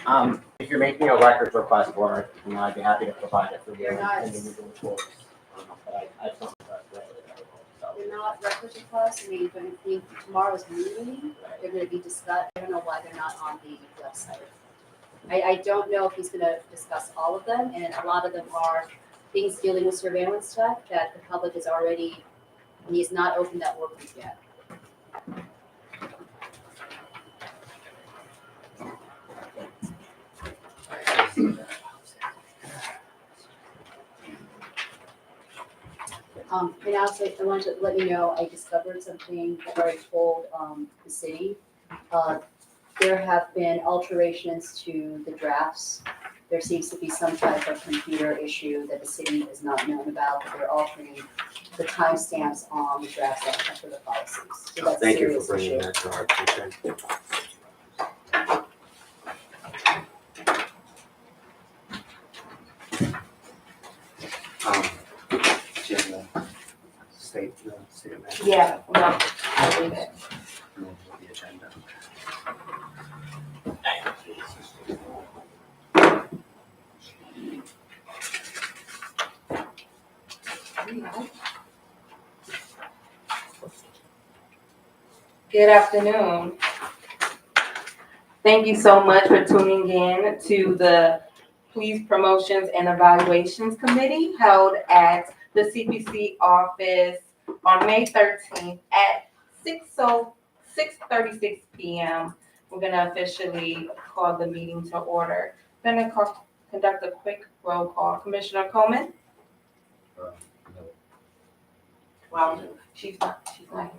If you're making a records request for it, I'd be happy to provide it for you You're not- individual reports. But I just don't have that readily available, so. They're not records requests, I mean, but if tomorrow's meeting, they're gonna be discussed, I don't know why they're not on the website. I don't know if he's gonna discuss all of them, and a lot of them are things dealing with surveillance stuff that the public is already, and he's not opened that workbook yet. And also, I wanted to let you know, I discovered something that I already told, the city. There have been alterations to the drafts. There seems to be some type of computer issue that the city has not known about, that they're altering the timestamps on the drafts after the policies. So that's a Thank you for serious bringing issue. that to our attention. Jim, statement. Yeah, no, I read it. The agenda. Good afternoon. Thank you so much for tuning in to the Police Promotions and Evaluations Committee held at the CPC office on May 13th at 6:36 p.m. We're gonna officially call the meeting to order. Gonna conduct a quick roll call. Commissioner Coleman? Well, she's not here.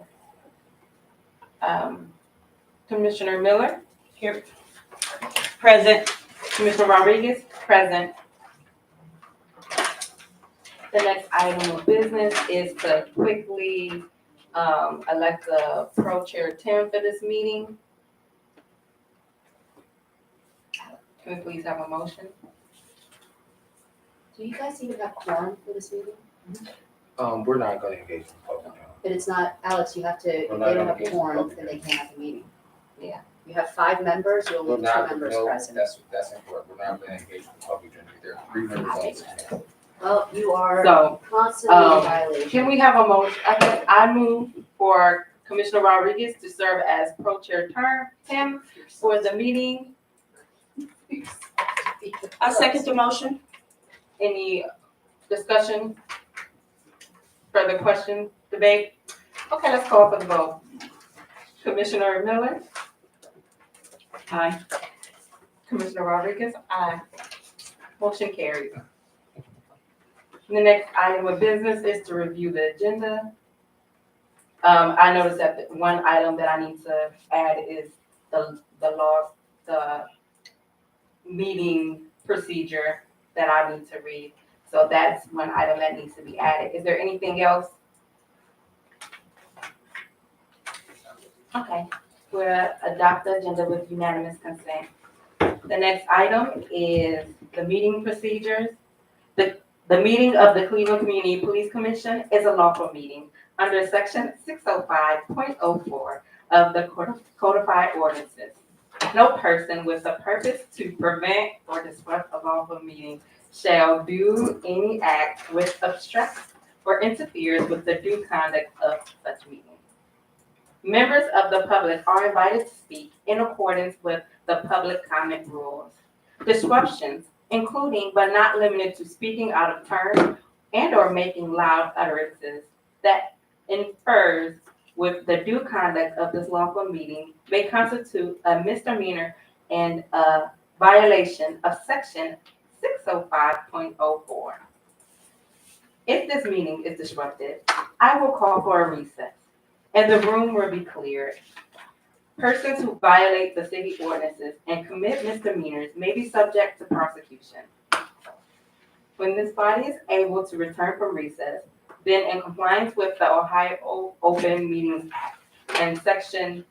Commissioner Miller? Here. Present. Commissioner Rodriguez? Present. The next item of business is to quickly elect the pro chair Tim for this meeting. Can we please have a motion? Do you guys even have quorum for this meeting? We're not gonna engage in public now. But it's not, Alex, you have to, if We're they not don't have gonna quorum, get- then they can't have the meeting. Yeah. You have 5 members, you We're only have 2 not, members no, present. that's incorrect. We're not gonna engage in public during, there are 3 members on this committee. Well, you are So, constantly in um, violation. can we have a motion? I move for Commissioner Rodriguez to serve as pro chair Tim for the meeting. I second the motion. Any discussion? Further question, debate? Okay, let's call for the vote. Commissioner Miller? Aye. Commissioner Rodriguez? Aye. Motion carried. The next item of business is to review the agenda. I noticed that the one item that I need to add is the meeting procedure that I need to read. So that's one item that needs to be added. Is there anything else? Okay, we'll adopt the agenda with unanimous consent. The next item is the meeting procedures. The meeting of the Cleveland Community Police Commission is a lawful meeting under section 605.04 of the codified ordinances. No person with a purpose to prevent or disrupt a lawful meeting shall do any act which obstructs or interferes with the due conduct of such meeting. Members of the public are invited to speak in accordance with the public comment rules. Disruptions, including but not limited to speaking out of turn and or making loud utterances that infers with the due conduct of this lawful meeting, may constitute a misdemeanor and a violation of section 605.04. If this meeting is disrupted, I will call for a recess and the room will be cleared. Persons who violate the city ordinances and commit misdemeanors may be subject to prosecution. When this body is able to return from recess, then in compliance with the Ohio Open Meetings Act and section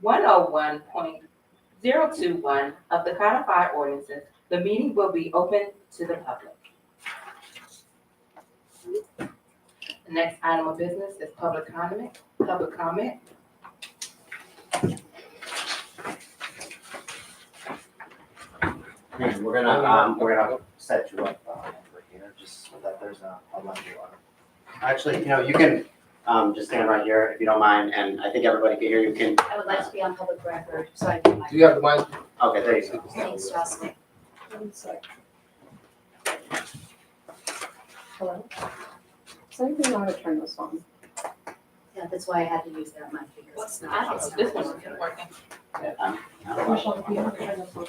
101.021 of the codified ordinances, the meeting will be open to the public. The next item of business is public comment. We're gonna set you up over here, just so that there's a line you are. Actually, you can, just stand right here if you don't mind, and I think everybody can hear you. Can, I would like to be on public record, so I can. Do you have the mic? okay, there you go. Thanks, Jocelyn. Hello? Does anybody know how to turn this on? Yeah, that's why I had to use that mic because it's not. This one's working. Yeah, I don't know. Michelle, do you know how to turn this on?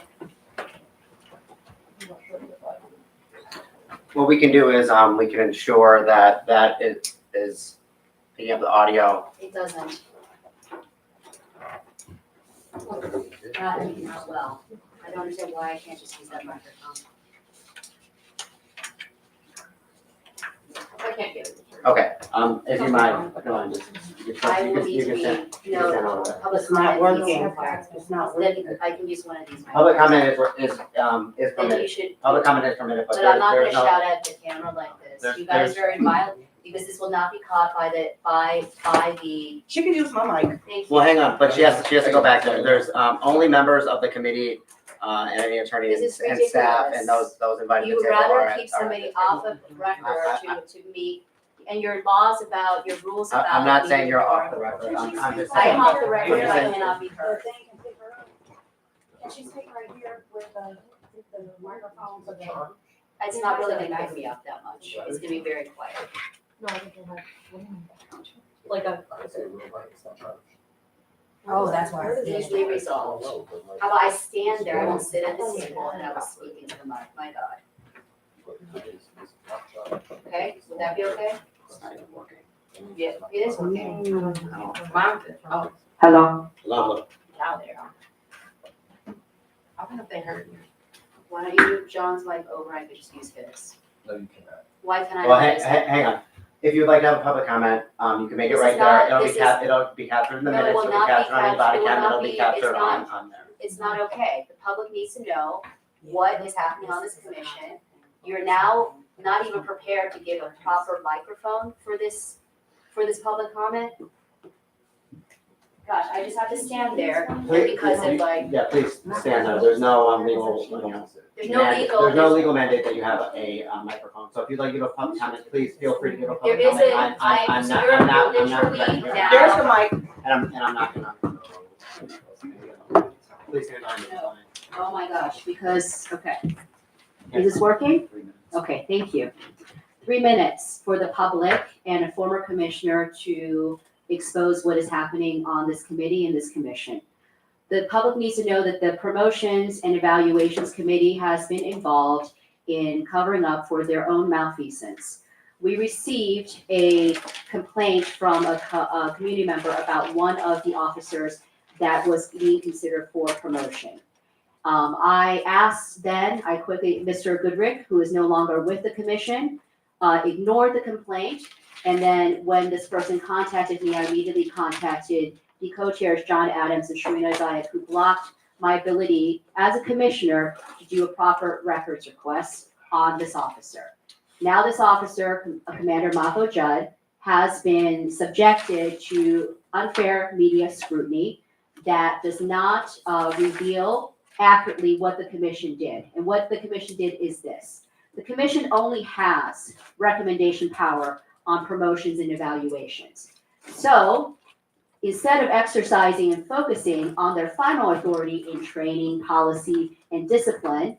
I'm not sure if What we can do is, we can ensure that is picking up the audio. It doesn't. Not well. I don't understand why I can't just use that microphone. I can't get it. Okay, if you mind, just, I you will can, need you to can be, send, you you can send know, over there. public It's not comment needs- working. It's not Then working. I can use one of these. Public microphones. comment is Then you permitted, should, public comment is permitted, but but I'm not gonna there's no. shout at the camera like this. There's- You guys are in violation, because this will not be caught by the, She can use my mic. thank Well, you. hang on, but she has to go back there. There's, only members of the committee, and any attorneys This is and staff ridiculous. and those invited to You the would table are rather at- keep are at somebody the off table. of record to meet, and your laws about, your rules about. I'm not saying being you're off the recorded. record, I'm just I saying. am off the record, What you're I saying- cannot be heard. Can she speak right here with the microphone so that? It's not really gonna pick me up that much, it's gonna be very quiet. No, I think we'll have. Like a. Oh, that's why. It's easily resolved. How about I stand there, I won't sit at the table and I will speak into the mic, my God. Okay, would that be okay? It's not even working. Yeah, it is working. Mine, oh, Hello. Hello. down there. I wonder if they heard me. Why don't you move John's mic over, I could just use his. No, you cannot. Why can I Well, not use it? hang on. If you'd like to have a public comment, you can make it This right is not- there. this is- It'll be captured in the No, it minutes, will it'll be not be captured on your body captured. It will cam, not it'll be be- captured it's not- on there. It's not okay. The public needs to know what is happening on this commission. You're now not even prepared to give a proper microphone for this public comment. Gosh, I just have to stand there because of like, Yeah, please stand there. There's no legal, there's no legal. There's no legal mandate that you have a microphone. So if you'd like to give a public comment, please feel free to give a There public is comment. a, I'm so not, you're I'm not literally protecting you. now. There's the mic. And I'm not gonna. Please stand behind me. Oh my gosh, because, okay. Is this working? Okay, thank you. 3 minutes for the public and a former commissioner to expose what is happening on this committee and this commission. The public needs to know that the Promotions and Evaluations Committee has been involved in covering up for their own malfeasance. We received a complaint from a community member about one of the officers that was being considered for promotion. I asked then, Mr. Goodrick, who is no longer with the commission, ignored the complaint. And then when this person contacted me, I immediately contacted the co-chairs, John Adams and Sharina Zayed, who blocked my ability as a commissioner to do a proper records request on this officer. Now this officer, Commander Mako Judd, has been subjected to unfair media scrutiny that does not reveal accurately what the commission did. And what the commission did is this. The commission only has recommendation power on promotions and evaluations. So instead of exercising and focusing on their final authority in training, policy, and discipline,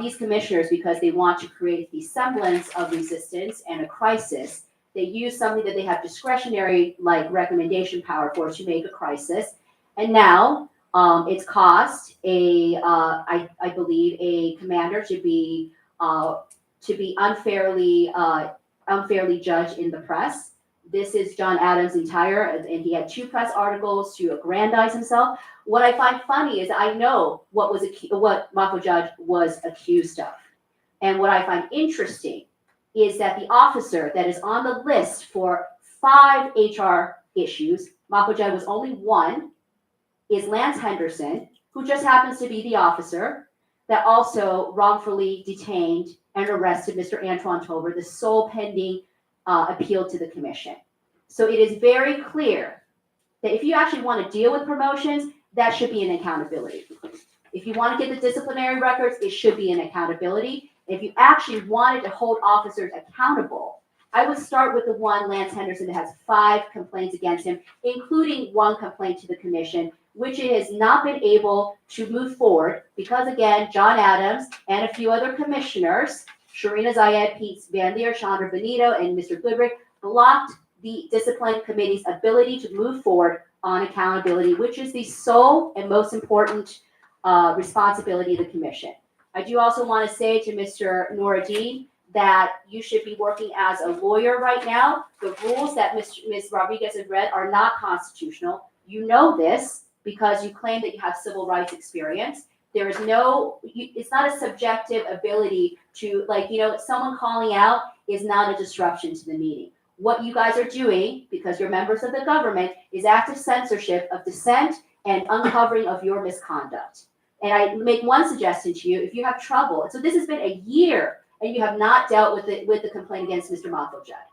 these commissioners, because they want to create the semblance of resistance and a crisis, they use something that they have discretionary like recommendation power for to make a crisis. And now it's caused I believe a commander to be unfairly judged in the press. This is John Adams' and he had 2 press articles to aggrandize himself. What I find funny is I know what Mako Judd was accused of. And what I find interesting is that the officer that is on the list for 5 HR issues, Mako Judd was only 1, is Lance Henderson, who just happens to be the officer that also wrongfully detained and arrested Mr. Antoine Tolbert, the sole pending appeal to the commission. So it is very clear that if you actually want to deal with promotions, that should be an accountability. If you want to get the disciplinary records, it should be an accountability. If you actually wanted to hold officers accountable, I would start with the one, Lance Henderson, that has 5 complaints against him, including 1 complaint to the commission, which it has not been able to move forward because, again, John Adams and a few other commissioners, Sharina Zayed, Pete Van Leer, Chandra Benito, and Mr. Goodrick, blocked the discipline committee's ability to move forward on accountability, which is the sole and most important responsibility of the commission. I do also want to say to Mr. Noureddin that you should be working as a lawyer right now. The rules that Ms. Rodriguez has read are not constitutional. You know this because you claim that you have civil rights experience. There is no, it's not a subjective ability to, like, someone calling out is not a disruption to the meeting. What you guys are doing, because you're members of the government, is active censorship of dissent and uncovering of your misconduct. And I make one suggestion to you: if you have trouble, so this has been a year and you have not dealt with the complaint against Mr. Mathojad.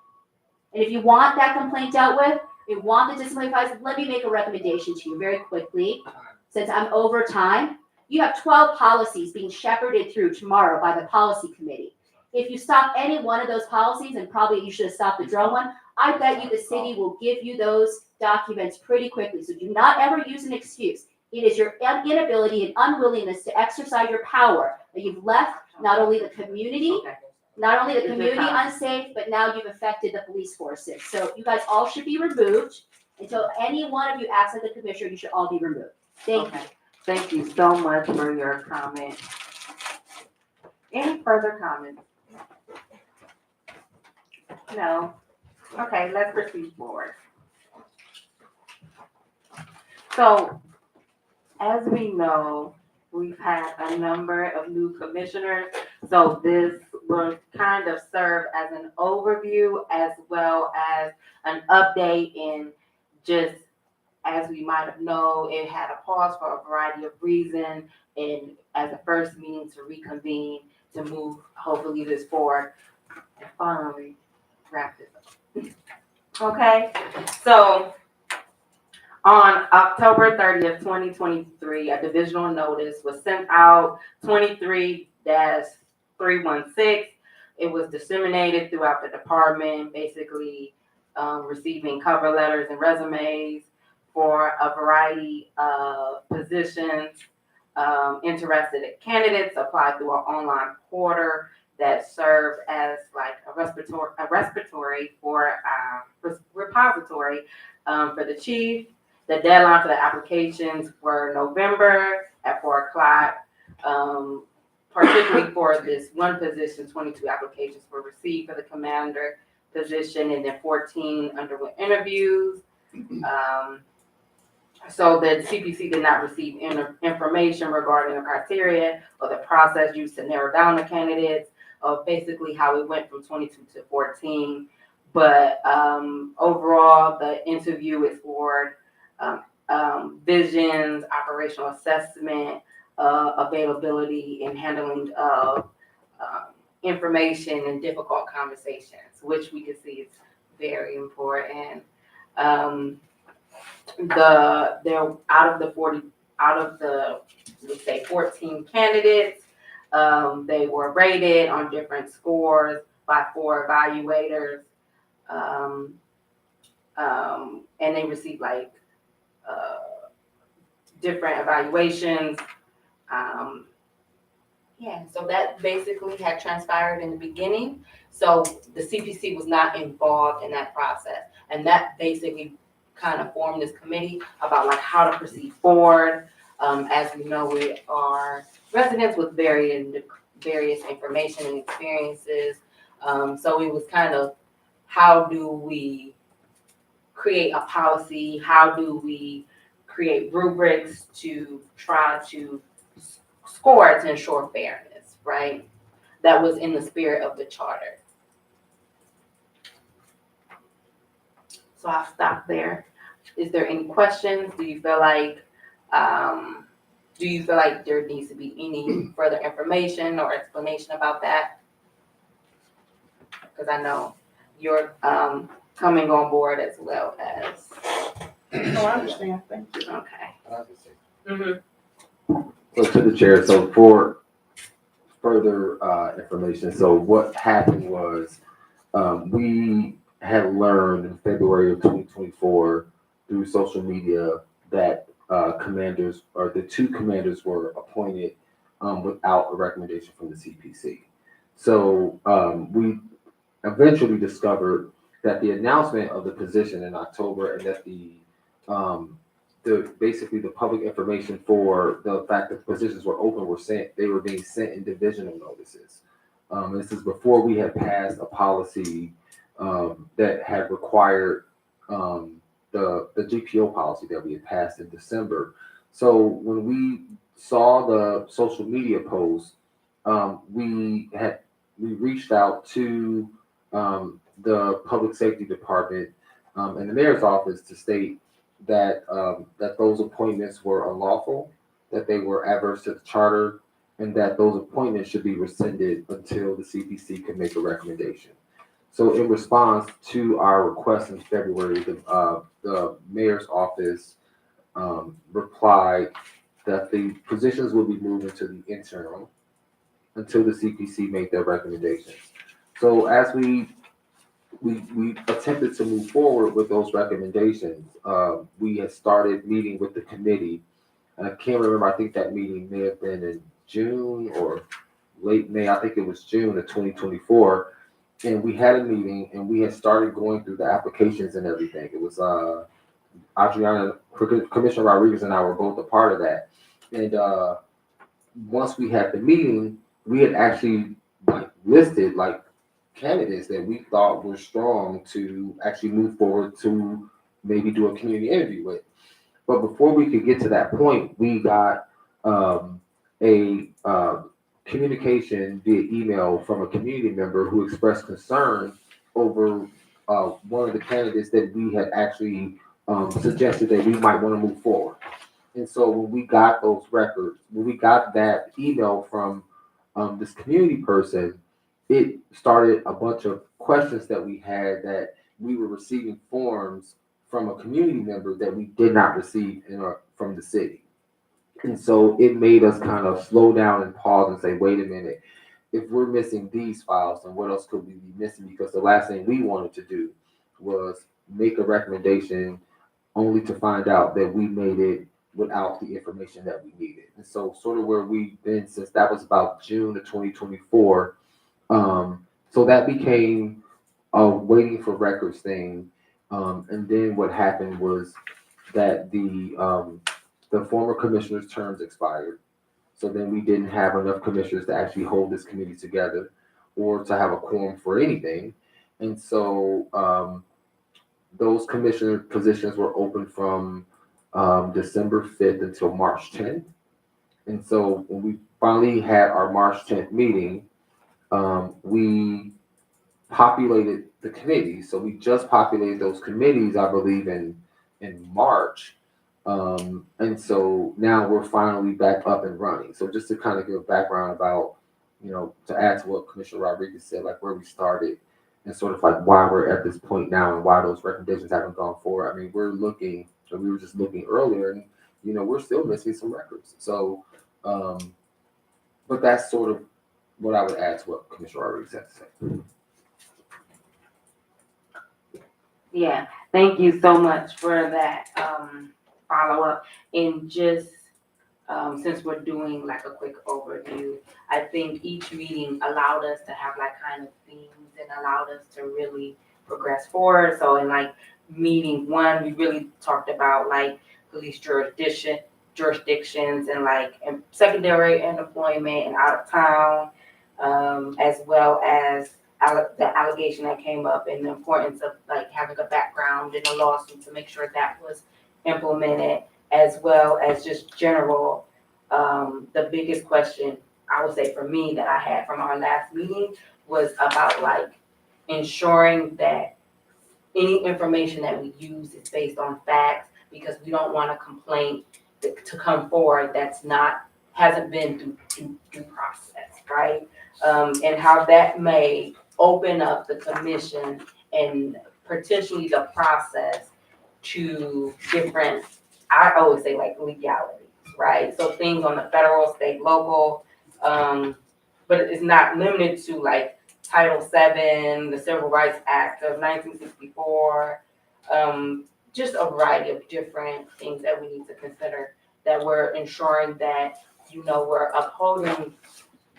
And if you want that complaint dealt with, you want the disciplinary files, let me make a recommendation to you very quickly, since I'm over time. You have 12 policies being shepherded through tomorrow by the policy committee. If you stop any one of those policies, and probably you should have stopped the drone one, I bet you the city will give you those documents pretty quickly. So do not ever use an excuse. It is your inability and unwillingness to exercise your power that you've left not only the community unsafe, but now you've affected the police forces. So you guys all should be removed. Until any one of you acts like the commissioner, you should all be removed. Thank you. Okay. Thank you so much for your comment. Any further comments? No? Okay, let's proceed forward. So, as we know, we've had a number of new commissioners, so this will kind of serve as an overview as well as an update. In just as we might have known, it had a pause for a variety of reasons, and as a first meeting to reconvene to move hopefully this forward and finally wrap this up. Okay, so on October 30th, 2023, a divisional notice was sent out, 23-316. It was disseminated throughout the department, basically receiving cover letters and resumes for a variety of positions. Interested candidates apply through an online portal that served as like a repository for the chief. The deadline for the applications were November at 4 o'clock. Particularly for this one position, 22 applications were received for the commander position, and then 14 underwent interviews. So the CPC did not receive information regarding the criteria or the process used to narrow down the candidates, of basically how it went from 22 to 14. But overall, the interview explored visions, operational assessment, availability, and handling of information and difficult conversations, which we can see is very important. Out of the let's say 14 candidates, they were rated on different scores by 4 evaluators, and they received like different evaluations. So that basically had transpired in the beginning. So the CPC was not involved in that process, and that basically kind of formed this committee about like how to proceed forward. As we know, we are residents with various information and experiences. So it was kind of, how do we create a policy? How do we create rubrics to try to score to ensure fairness, right? That was in the spirit of the charter. So I'll stop there. Is there any questions? Do you feel like there needs to be any further information or explanation about that? Because I know you're coming on board as well as. No, I understand. Thank you. Okay. And I would say, Mm-hmm. So to the chair, so for further information, so what happened was we had learned in February of 2024 through social media that commanders or the two commanders were appointed without a recommendation from the CPC. So we eventually discovered that the announcement of the position in October and that basically the public information for the fact that the positions were open they were being sent in divisional notices. This is before we had passed a policy that had required the GPO policy that we had passed in December. So when we saw the social media post, we reached out to the public safety department and the mayor's office to state that that those appointments were unlawful, that they were adverse to the charter, and that those appointments should be rescinded until the CPC can make a recommendation. So in response to our request in February, the mayor's office replied that the positions will be moved into the interim until the CPC make their recommendations. So as we attempted to move forward with those recommendations, we had started meeting with the committee. And I can't remember, I think that meeting may have been in June or late May, I think it was June of 2024. And we had a meeting and we had started going through the applications and everything. It was Adriana, Commissioner Rodriguez and I were both a part of that. And once we had the meeting, we had actually listed candidates that we thought were strong to actually move forward to maybe do a community interview with. But before we could get to that point, we got a communication via email from a community member who expressed concern over one of the candidates that we had actually suggested that we might want to move forward. And so when we got those records, when we got that email from this community person, it started a bunch of questions that we had that we were receiving forms from a community member that we did not receive from the city. And so it made us kind of slow down and pause and say, wait a minute, if we're missing these files, then what else could we be missing? Because the last thing we wanted to do was make a recommendation only to find out that we made it without the information that we needed. And so sort of where we've been since that was about June of 2024. So that became a waiting for records thing. And then what happened was that the former commissioner's terms expired. So then we didn't have enough commissioners to actually hold this committee together or to have a quorum for anything. And so those commissioner positions were open from December 5th until March 10th. And so when we finally had our March 10th meeting, we populated the committees. So we just populated those committees, I believe, in March. And so now we're finally back up and running. So just to kind of give background about, to add to what Commissioner Rodriguez said, where we started and sort of why we're at this point now and why those recommendations haven't gone forward. I mean, we were just looking earlier and, we're still missing some records. So, but that's sort of what I would add to what Commissioner Rodriguez had to say. Yeah, thank you so much for that follow-up. And just since we're doing a quick overview, I think each meeting allowed us to have kind of themes and allowed us to really progress forward. So in meeting one, we really talked about police jurisdictions and secondary employment and out of town, as well as the allegation that came up and the importance of having a background in a lawsuit to make sure that was implemented, as well as just general. The biggest question I would say for me that I had from our last meeting was about ensuring that any information that we use is based on facts, because we don't want a complaint to come forward that's hasn't been through due process, right? And how that may open up the commission and potentially the process to different, I always say legalities, right? So things on the federal, state, local, but it's not limited to like Title VII, the Civil Rights Act of 1964, just a variety of different things that we need to consider, that we're ensuring that, we're upholding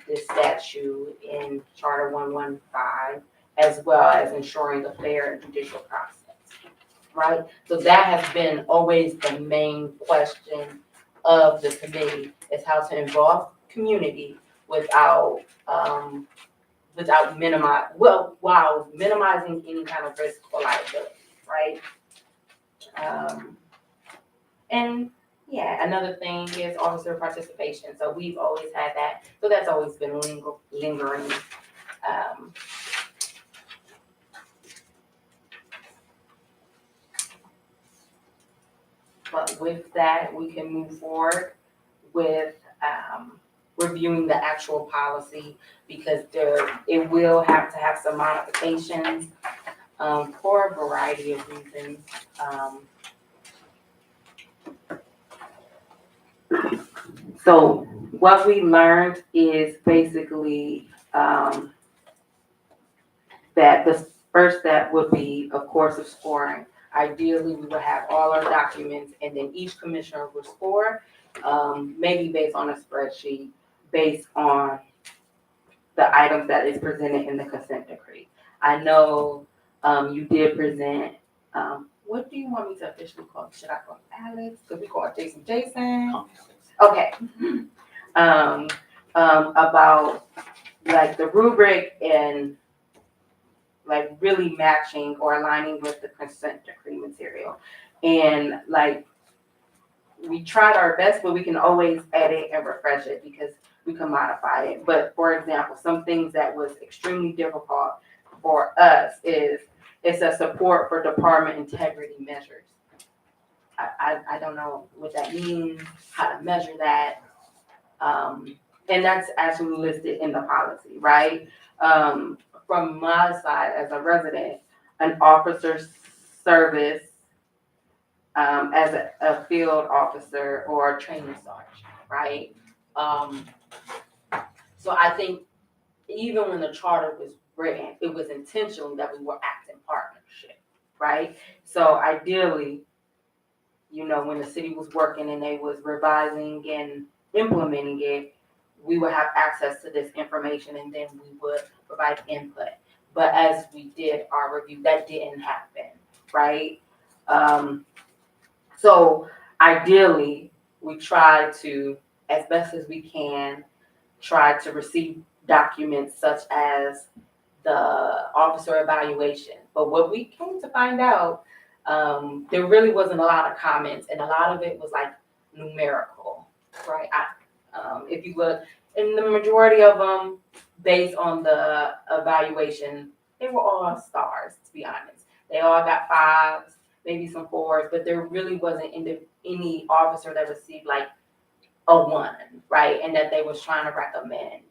this statute in Charter 115, as well as ensuring a fair and judicial process, right? So that has been always the main question of the committee, is how to involve community without while minimizing any kind of risk or liability, right? And yeah, another thing is officer participation. So we've always had that. So that's always been lingering. But with that, we can move forward with reviewing the actual policy, because it will have to have some modifications for a variety of reasons. So what we learned is basically that the first step would be, of course, of scoring. Ideally, we would have all our documents, and then each commissioner would score, maybe based on a spreadsheet, based on the items that is presented in the consent decree. I know you did present, what do you want me to officially call? Should I call Alex? Could we call Jason? Okay. About like the rubric and like really matching or aligning with the consent decree material. And like, we tried our best, but we can always edit and refresh it because we can modify it. But for example, some things that was extremely difficult for us is it's a support for department integrity measures. I don't know what that means, how to measure that. And that's actually listed in the policy, right? From my side as a resident, an officer service as a field officer or a training sergeant, right? So I think even when the charter was written, it was intentional that we were acting partnership, right? So ideally, when the city was working and they was revising and implementing it, we would have access to this information and then we would provide input. But as we did our review, that didn't happen, right? So ideally, we try to, as best as we can, try to receive documents such as the officer evaluation. But what we came to find out, there really wasn't a lot of comments, and a lot of it was like numerical, right? If you look, and the majority of them, based on the evaluation, they were all stars, to be honest. They all got 5s, maybe some 4s, but there really wasn't any officer that received like a 1, right? And that they was trying to recommend.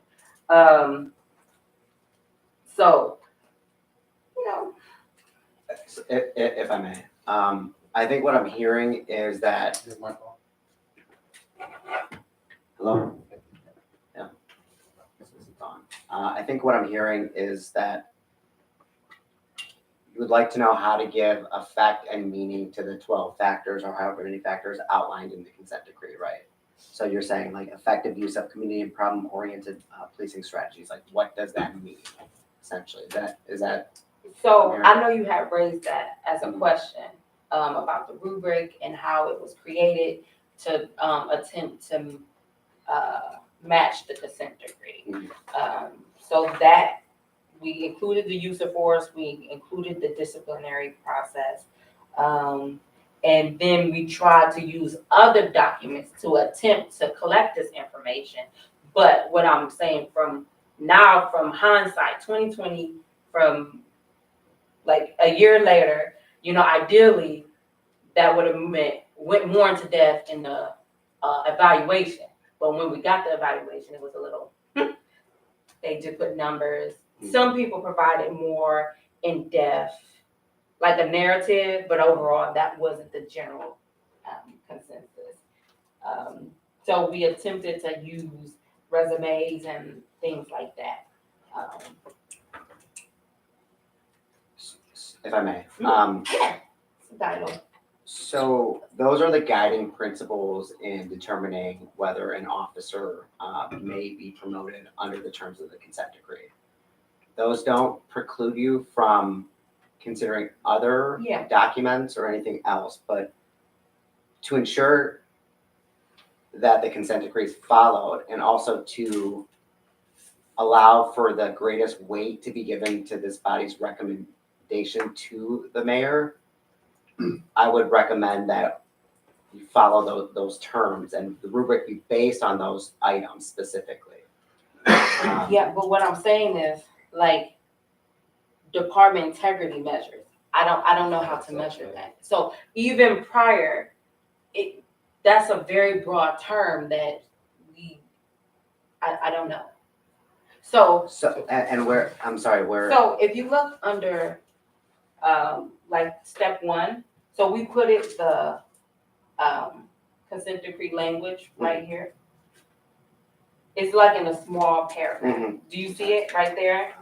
So, If I may, I think what I'm hearing is that, Is my fault? hello? Yeah. This is on. I think what I'm hearing is that you would like to know how to give effect and meaning to the 12 factors or however many factors outlined in the consent decree, right? So you're saying like effective use of community and problem-oriented policing strategies. Like, what does that mean, essentially? Is that? So I know you had raised that as a question about the rubric and how it was created to attempt to match the consent decree. So that we included the use of force, we included the disciplinary process, and then we tried to use other documents to attempt to collect this information. But what I'm saying from hindsight, 2020, from like a year later, ideally that would have went more into depth in the evaluation. But when we got the evaluation, it was a little, they just put numbers. Some people provided more in depth, like a narrative, but overall that wasn't the general consensus. So we attempted to use resumes and things like that. If I may. Yeah, it's a dialogue. So those are the guiding principles in determining whether an officer may be promoted under the terms of the consent decree. Those don't preclude you from considering other Yeah. documents or anything else, but to ensure that the consent decree is followed and also to allow for the greatest weight to be given to this body's recommendation to the mayor, I would recommend that you follow those terms and the rubric be based on those items specifically. Yeah, but what I'm saying is, like, department integrity measures. I don't know how to measure that. So even prior, that's a very broad term that I don't know. So So, and where, I'm sorry, where, So if you look under, like, step one, so we put it the, consent decree language right here. It's like in a small paragraph. Mhm. Do you see it right there?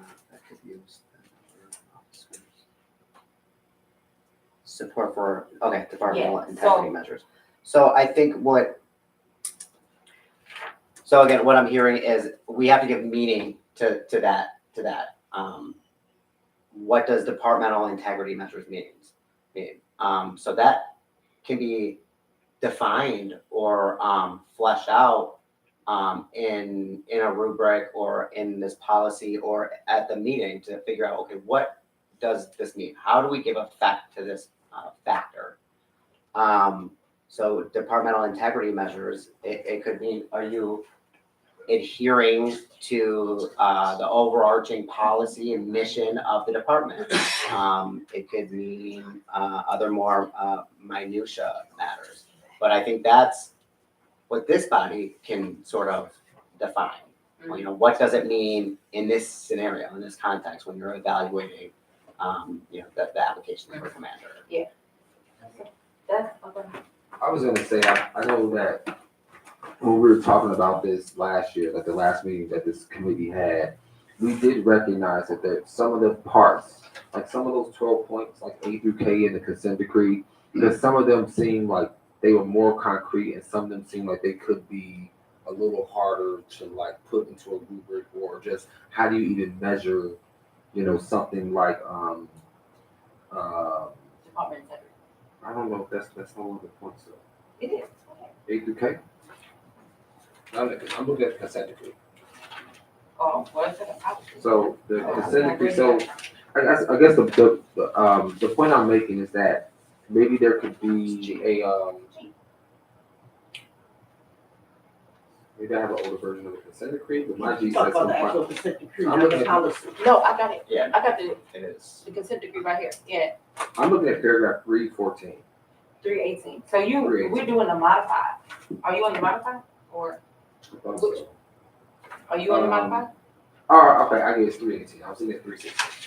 Support for, okay, departmental Yeah, integrity so- measures. So I think so again, what I'm hearing is we have to give meaning to that. What does departmental integrity measures mean? So that can be defined or fleshed out in a rubric or in this policy or at the meeting to figure out, okay, what does this mean? How do we give effect to this factor? So departmental integrity measures, it could mean, are you adhering to the overarching policy and mission of the department? It could mean other more minutia matters. But I think that's what this body can sort of define. Well, you know, what does it mean in this scenario, in this context, when you're evaluating, the application for commander? That's, okay. I was gonna say, I know that when we were talking about this last year, like the last meeting that this committee had, we did recognize that some of the parts, like some of those 12 points, like A through K in the consent decree, because some of them seemed like they were more concrete and some of them seemed like they could be a little harder to like put into a rubric, or just how do you even measure, something like, Department integrity. I don't know if that's one of the points though. It is. A through K? I'm looking at the consent decree. Oh, what's it? So the consent decree, so I guess the point I'm making is that maybe there could be maybe I have an older version of the consent decree, but my G Talk says about the some actual part. consent decree, I'm not looking the at- policy. No, I got it. Yeah. I got the It is. consent decree right here. Yeah, I'm looking at paragraph 314. 318. So 318. we're doing the modified. Are you on the modified or Which? are you on the modified? Oh, okay, I guess 318. I was thinking 316.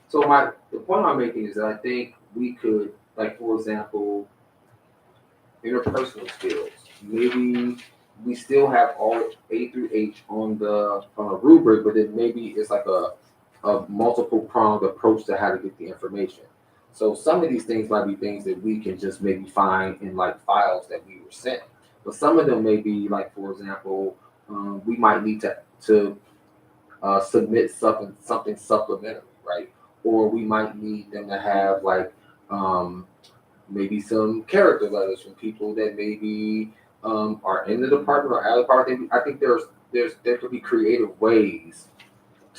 So the point I'm making is that I think we could, like, for example, interpersonal skills. Maybe we still have all A through H on a rubric, but then maybe it's like a multiple pronged approach to how to get the information. So some of these things might be things that we can just maybe find in like files that we were sent, but some of them may be like, for example, we might need to submit something supplementary, right? Or we might need them to have like maybe some character letters from people that maybe are in the department or out of the department. I think there could be creative ways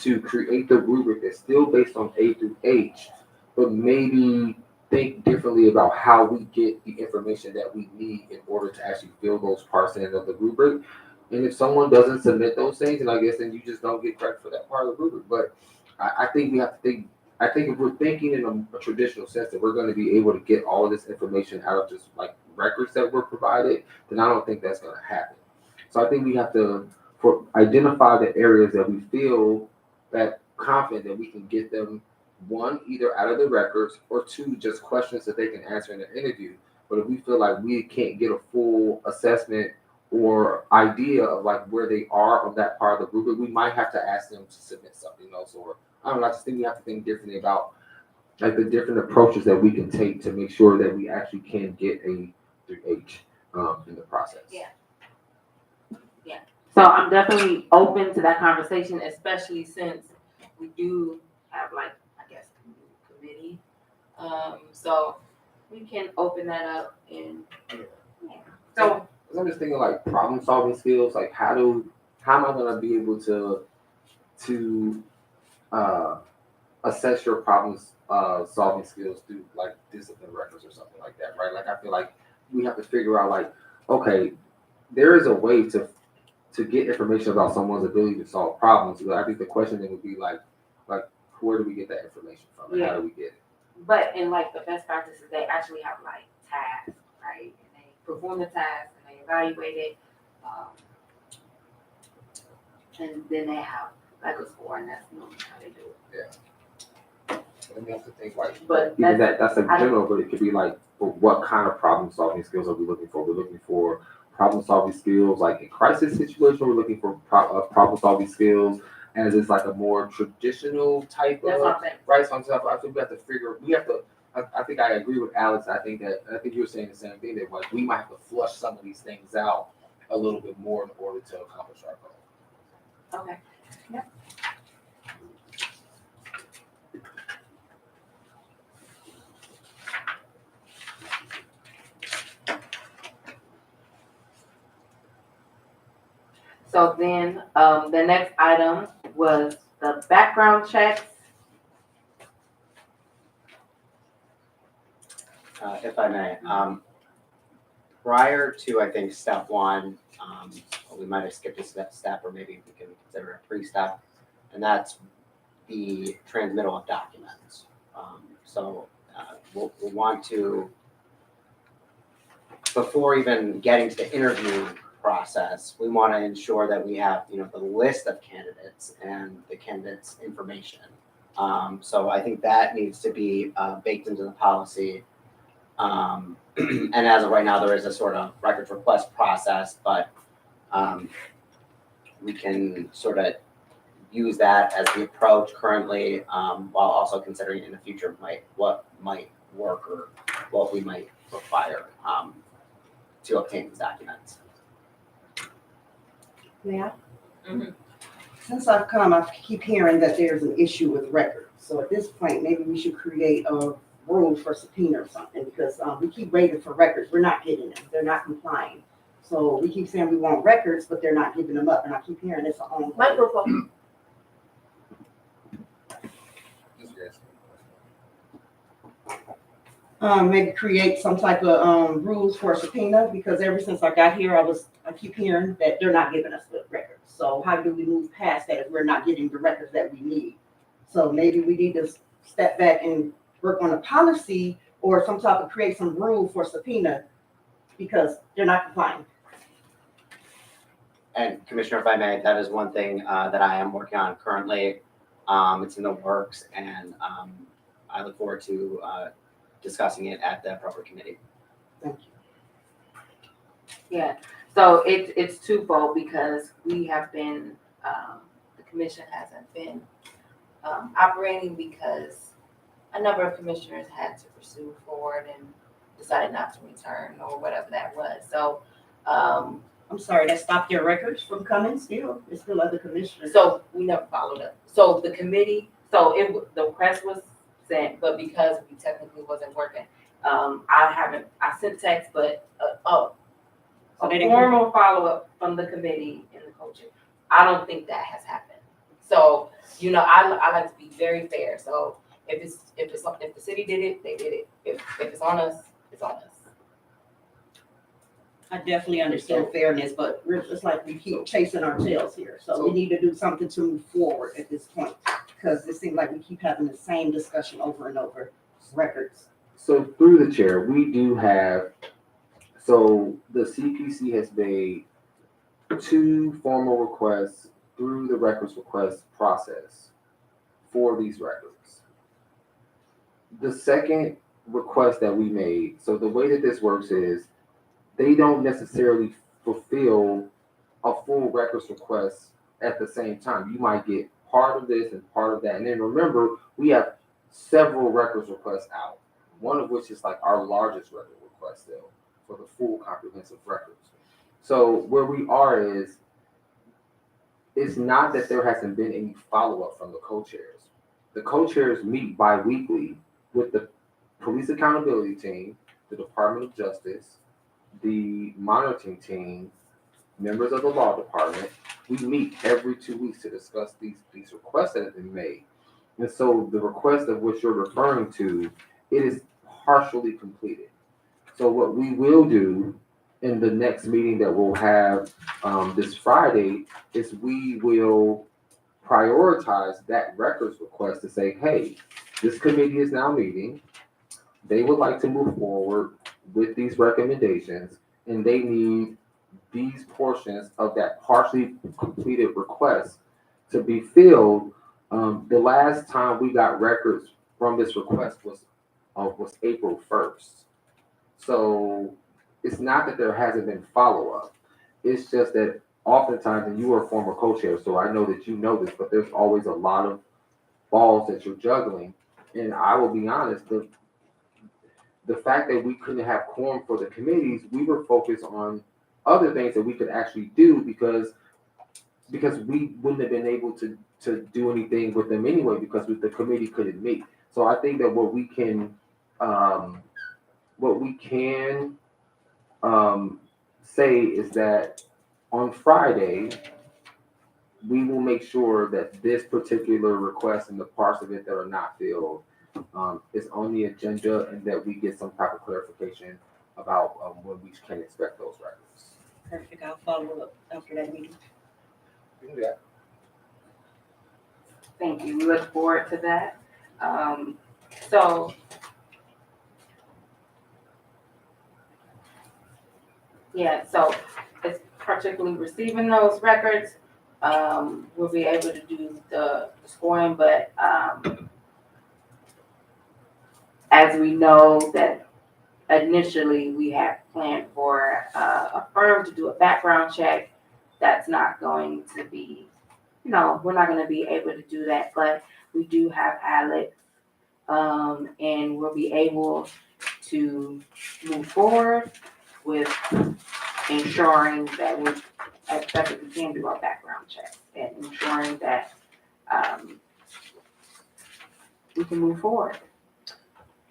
to create the rubric that's still based on A through H, but maybe think differently about how we get the information that we need in order to actually fill those parts in of the rubric. And if someone doesn't submit those things, and I guess then you just don't get credit for that part of the rubric. But I think we have to think. I think if we're thinking in a traditional sense that we're going to be able to get all of this information out of just like records that were provided, then I don't think that's going to happen. So I think we have to identify the areas that we feel that confident that we can get them, one, either out of the records, or two, just questions that they can answer in an interview. But if we feel like we can't get a full assessment or idea of like where they are on that part of the rubric, we might have to ask them to submit something else. Or I don't know, I just think we have to think differently about like the different approaches that we can take to make sure that we actually can get a through H in the process. Yeah. So I'm definitely open to that conversation, especially since we do have like, I guess, a committee. So we can open that up and, so, 'Cause I'm just thinking like problem solving skills, like how am I gonna be able to assess your problems solving skills through like discipline records or something like that, right? Like I feel like we have to figure out like, okay, there is a way to get information about someone's ability to solve problems. But I think the question then would be like where do we get that information from and how do we get it? but in like the best practices, they actually have like tasks, right? And they perform the task and they evaluate it. And then they have like a score, and that's normally how they do it. And we have to think like But even that's, that's like I don't- general, but it could be like, well, what kind of problem solving skills are we looking for? We're looking for problem solving skills like in crisis situation. We're looking for problem solving skills as it's like a more traditional type that's of what I'm saying. right. So I think we have to. I think I agree with Alex. I think you were saying the same thing that like we might have to flush some of these things out a little bit more in order to accomplish our goal. Okay. So then, the next item was the background checks. If I may, prior to, I think, step one, we might have skipped a step, or maybe we can consider a pre-step, and that's the transmittal of documents. We'll want to, before even getting to the interview process, we want to ensure that we have, the list of candidates and the candidates' information. So I think that needs to be baked into the policy. And as of right now, there is a sort of records request process, but we can sort of use that as the approach currently, while also considering in the future what might work or what we might require to obtain these documents. May I? Mhm. Since I've come, I keep hearing that there's an issue with records. So at this point, maybe we should create a rule for subpoena or something, because we keep waiting for records. We're not getting them. They're not complying. So we keep saying we want records, but they're not giving them up. And I keep hearing it's an ongoing. Microphone. Just asking. Maybe create some type of rules for subpoena, because ever since I got here, I keep hearing that they're not giving us the records. So how do we move past that if we're not getting the records that we need? So maybe we need to step back and work on a policy or some type of create some rule for subpoena, because they're not complying. And Commissioner, if I may, that is one thing that I am working on currently. It's in the works, and I look forward to discussing it at the appropriate committee. Thank you. Yeah, so it's twofold, because we have been, the commission hasn't been operating because a number of commissioners had to pursue forward and decided not to return or whatever that was. So, I'm sorry, that stopped their records from coming still. It's still other commissioners. so we never followed up. So the committee, the request was sent, but because we technically wasn't working, I sent text, but So they a didn't- formal follow-up from the committee and the coaching, I don't think that has happened. So, I like to be very fair. So if the city did it, they did it. If it's on us, it's on us. I definitely understand fairness, but it's like we keep chasing our tails here. So we need to do something to move forward at this point, because it seems like we keep having the same discussion over and over. Records. So through the chair, we do have, so the CPC has made 2 formal requests through the records request process for these records. The second requests that we made. So the way that this works is they don't necessarily fulfill a full records request at the same time. You might get part of this and part of that. And then remember, we have several records requests out, one of which is like our largest record request still for the full comprehensive records. So where we are is, it's not that there hasn't been any follow-up from the co-chairs. The co-chairs meet bi-weekly with the police accountability team, the Department of Justice, the monitoring team, members of the law department. We meet every 2 weeks to discuss these requests that have been made. And so the request of which you're referring to, it is partially completed. So what we will do in the next meeting that we'll have this Friday is we will prioritize that records request to say, hey, this committee is now meeting. They would like to move forward with these recommendations, and they need these portions of that partially completed request to be filled. The last time we got records from this request was April 1st. So it's not that there hasn't been follow-up. It's just that oftentimes, and you are a former co-chair, so I know that you know this, but there's always a lot of balls that you're juggling. And I will be honest, the fact that we couldn't have quorum for the committees, we were focused on other things that we could actually do because we wouldn't have been able to do anything with them anyway because the committee couldn't meet. So I think that what we can say is that on Friday, we will make sure that this particular request and the parts of it that are not filled is on the agenda, and that we get some type of clarification about when we can expect those records. Perfect, I'll follow up after that meeting. We can do that. Thank you. We look forward to that. So yeah, so it's particularly receiving those records. We'll be able to do the scoring, but as we know that initially we had planned for a firm to do a background check. That's not going to be, we're not going to be able to do that, but we do have Alex, and we'll be able to move forward with ensuring that we effectively can do our background check and ensuring that we can move forward.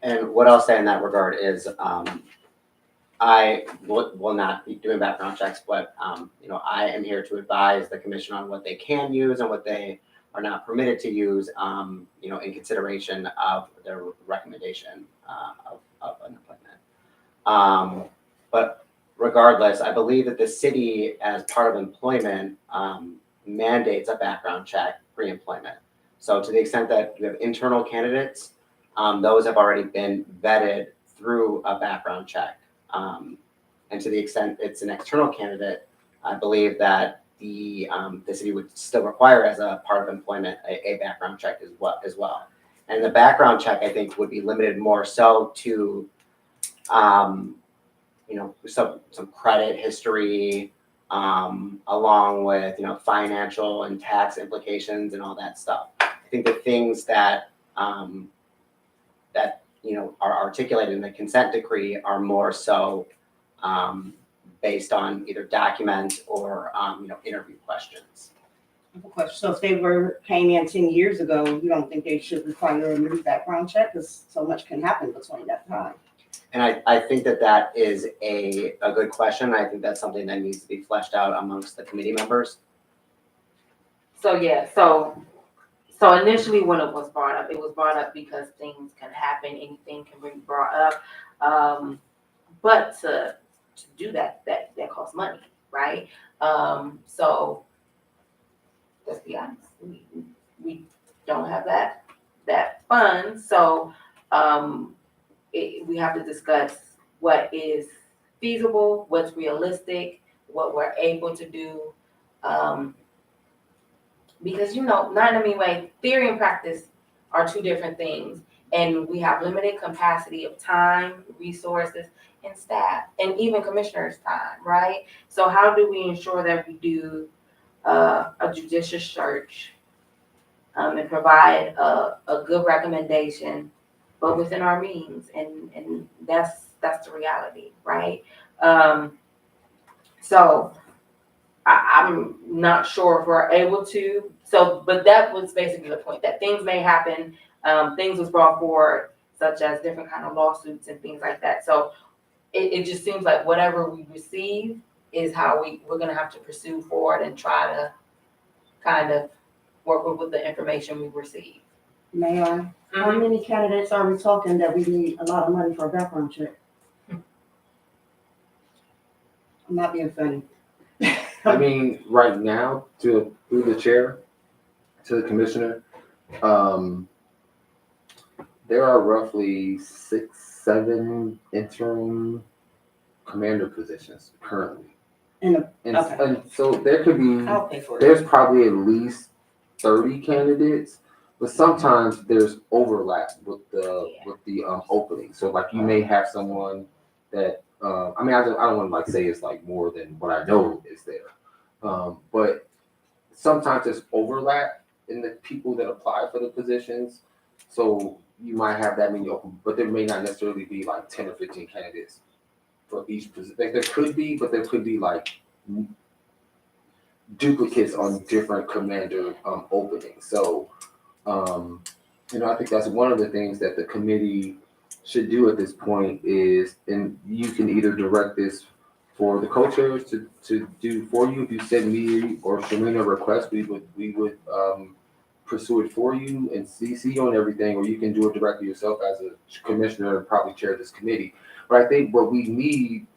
And what I'll say in that regard is, I will not be doing background checks, but, I am here to advise the commission on what they can use and what they are not permitted to use, in consideration of their recommendation of an appointment. But regardless, I believe that the city, as part of employment, mandates a background check pre-employment. So to the extent that you have internal candidates, those have already been vetted through a background check. And to the extent it's an external candidate, I believe that the city would still require, as a part of employment, a background check as well. And the background check, I think, would be limited more so to, some credit history, along with, financial and tax implications and all that stuff. I think the things that are articulated in the consent decree are more so based on either documents or interview questions. Question. So if they came in 10 years ago, you don't think they should require a new background check? Because so much can happen between that time. And I think that is a good question. I think that's something that needs to be fleshed out amongst the committee members. So yeah, so initially when it was brought up because things can happen, anything can be brought up. But to do that costs money, right? So let's be honest, we don't have that fund. So we have to discuss what is feasible, what's realistic, what we're able to do. Because, not in a mean way, theory and practice are two different things. And we have limited capacity of time, resources, and staff, and even commissioners' time, right? So how do we ensure that we do a judicious search and provide a good recommendation, but within our means, and that's the reality, right? So I'm not sure if we're able to. So, but that was basically the point, that things may happen. Things was brought forward, such as different kind of lawsuits and things like that. So it just seems like whatever we receive is how we're gonna have to pursue forward and try to kind of work with the information we receive. Mayor, how many candidates are we talking that we need a lot of money for a background check? I'm not being funny. I mean, right now, through the chair, to the commissioner, there are roughly 6, 7 interim commander positions currently. And And, and so there could be, I'll pay for it. there's probably at least 30 candidates, but sometimes there's overlap with the opening. So like you may have someone that, I mean, I don't want to like say it's like more than what I know is there. But sometimes there's overlap in the people that apply for the positions. So you might have that many open, but there may not necessarily be like 10 or 15 candidates for each position. Like there could be, but there could be like duplicates on different commander openings. So, I think that's one of the things that the committee should do at this point is, and you can either direct this for the co-chairs to do for you. If you send me or Shamina a request, we would pursue it for you and CC you on everything, or you can do it directly yourself as a commissioner and probably chair this committee. But I think what we need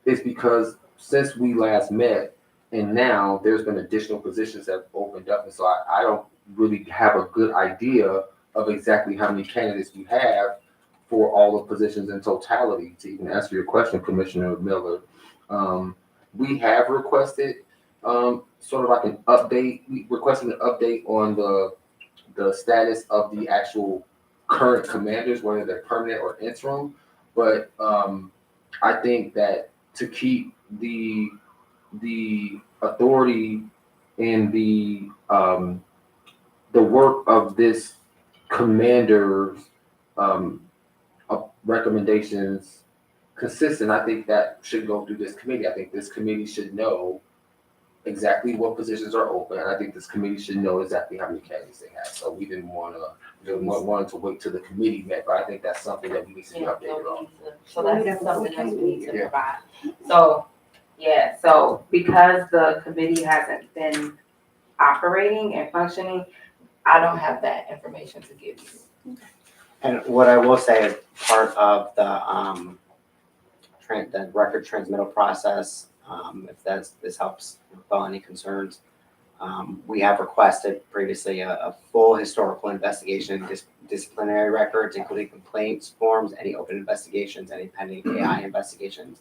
is, because since we last met and now there's been additional positions that have opened up, and so I don't really have a good idea of exactly how many candidates we have for all the positions in totality. To even answer your question, Commissioner Miller, we have requested sort of like an update. We requested an update on the status of the actual current commanders, whether they're permanent or interim. But I think that to keep the authority and the work of this commander's recommendations consistent, I think that should go through this committee. I think this committee should know exactly what positions are open, and I think this committee should know exactly how many candidates they have. So we didn't want to wait till the committee met, but I think that's something that we need to be updated on. So that's something else we need to provide. So, yeah, so because the committee hasn't been operating and functioning, I don't have that information to give you. And what I will say is part of the record transmittal process, if this helps quell any concerns, we have requested previously a full historical investigation, disciplinary records, including complaints forms, any open investigations, any pending AI investigations,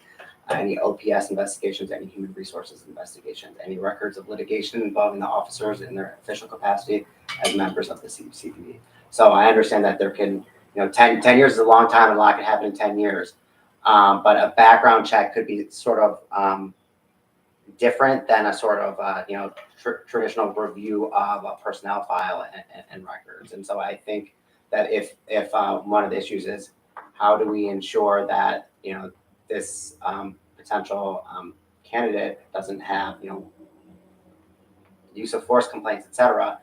any OPS investigations, any human resources investigations, any records of litigation involving the officers in their official capacity as members of the CPD. So I understand that there can, 10 years is a long time, and a lot can happen in 10 years. But a background check could be sort of different than a sort of, traditional review of a personnel file and records. And so I think that if one of the issues is, how do we ensure that, this potential candidate doesn't have, use of force complaints, et cetera,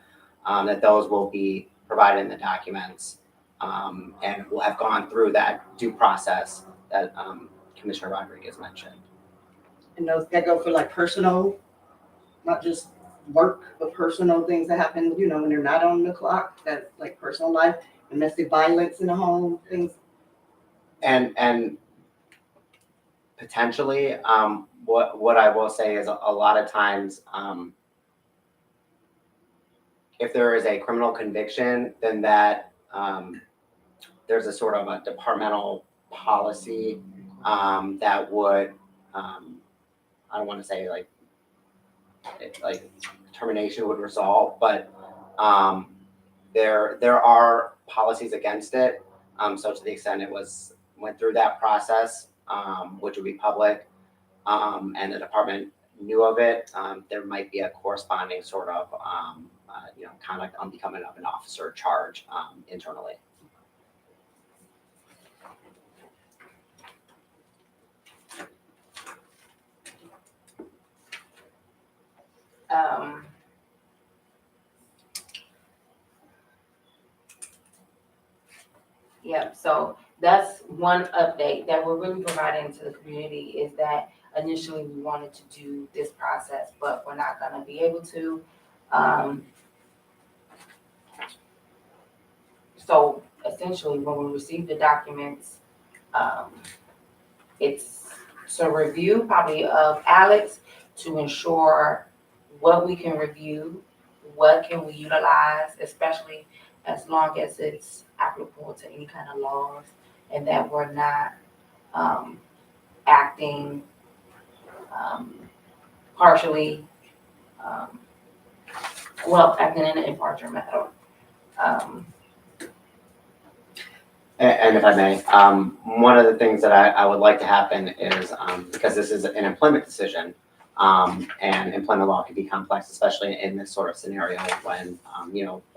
that those will be provided in the documents, and will have gone through that due process that Commissioner Rodriguez mentioned. And those that go for like personal, not just work, but personal things that happen, when they're not on the clock, that like personal life, domestic violence in the home, things. And potentially, what I will say is a lot of times, if there is a criminal conviction, then that there's a sort of a departmental policy that would, I don't want to say like termination would resolve, but there are policies against it. So to the extent went through that process, which would be public, and the department knew of it, there might be a corresponding sort of, conduct on becoming of an officer charge, internally. Um, Yep, so that's one update that we're really providing to the community is that initially we wanted to do this process, but we're not gonna be able to. So essentially, when we receive the documents, it's a review probably of Alex to ensure what we can review, what can we utilize, especially as long as it's applicable to any kind of laws, and that we're not acting partially, acting in an impartial manner. And if I may, one of the things that I would like to happen is, because this is an employment decision, and employment law can be complex, especially in this sort of scenario when,